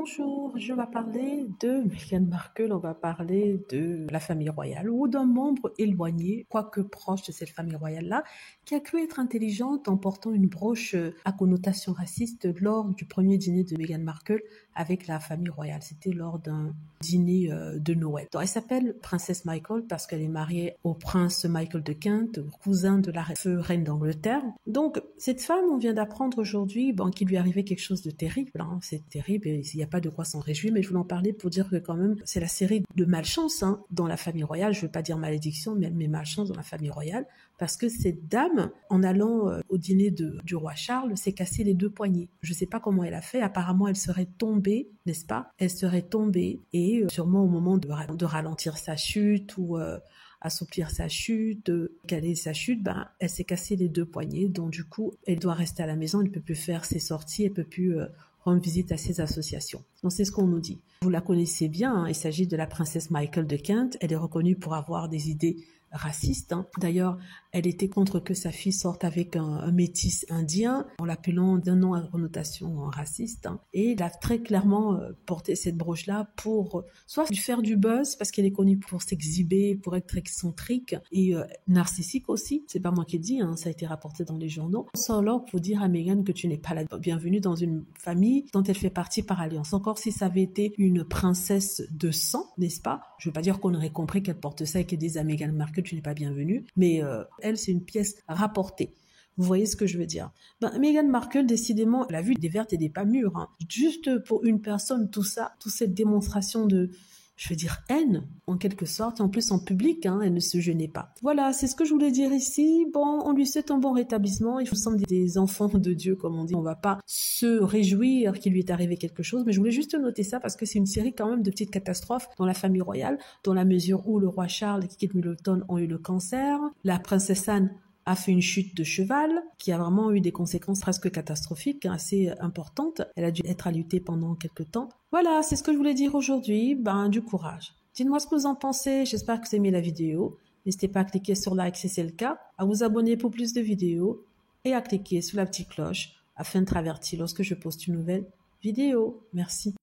Bonjour, je vais parler de Meghan Markle, on va parler de la famille royale ou d'un membre éloigné, quoique proche de cette famille royale-là, qui a cru être intelligente en portant une broche à connotation raciste lors du premier dîner de Meghan Markle avec la famille royale. C'était lors d'un dîner de Noël. Donc, elle s'appelle Princesse Michael parce qu'elle est mariée au prince Michael de Kent, cousin de la reine d'Angleterre. Donc, cette femme, on vient d'apprendre aujourd'hui qu'il lui arrivait quelque chose de terrible. C'est terrible et il n'y a pas de quoi s'en réjouir, mais je voulais en parler pour dire que quand même, c'est la série de malchance dans la famille royale. Je ne veux pas dire malédiction, mais malchance dans la famille royale, parce que cette dame, en allant au dîner du roi Charles, s'est cassé les 2 poignets. Je ne sais pas comment elle a fait. Apparemment, elle serait tombée, n'est-ce pas? Elle serait tombée et sûrement au moment de ralentir sa chute ou assouplir sa chute, caler sa chute, elle s'est cassé les 2 poignets. Donc du coup, elle doit rester à la maison. Elle ne peut plus faire ses sorties. Elle ne peut plus rendre visite à ses associations. Donc c'est ce qu'on nous dit. Vous la connaissez bien. Il s'agit de la princesse Michael de Kent. Elle est reconnue pour avoir des idées raciste. D'ailleurs, elle était contre que sa fille sorte avec un métis indien, en l'appelant d'un nom à connotation raciste. Et elle a très clairement porté cette broche-là pour soit faire du buzz, parce qu'elle est connue pour s'exhiber, pour être excentrique et narcissique aussi. C'est pas moi qui le dis, ça a été rapporté dans les journaux. Soit alors pour dire à Meghan que tu n'es pas la bienvenue dans une famille dont elle fait partie par alliance. Encore si ça avait été une princesse de sang, n'est-ce pas? Je veux pas dire qu'on aurait compris qu'elle porte ça et qu'elle dise à Meghan Markle tu n'es pas bienvenue, mais elle, c'est une pièce rapportée. Vous voyez ce que je veux dire? Meghan Markle, décidément, elle a vu des vertes et des pas mûres. Juste pour une personne, tout ça, toute cette démonstration de, je veux dire, haine, en quelque sorte, et en plus en public, elle ne se gênait pas. Voilà, c'est ce que je voulais dire ici. On lui souhaite un bon rétablissement. Il nous sommes des enfants de Dieu, comme on dit. On va pas se réjouir qu'il lui est arrivé quelque chose, mais je voulais juste noter ça parce que c'est une série quand même de petites catastrophes dans la famille royale, dans la mesure où le roi Charles et Kate Middleton ont eu le cancer, la princesse Anne a fait une chute de cheval qui a vraiment eu des conséquences presque catastrophiques, assez importantes. Elle a dû être alitée pendant quelques temps. Voilà, c'est ce que je voulais dire aujourd'hui. Du courage. Dites-moi ce que vous en pensez. J'espère que vous aimez la vidéo. N'hésitez pas à cliquer sur like si c'est le cas, à vous abonner pour plus de vidéos et à cliquer sur la petite cloche afin d'être averti lorsque je poste une nouvelle vidéo. Merci.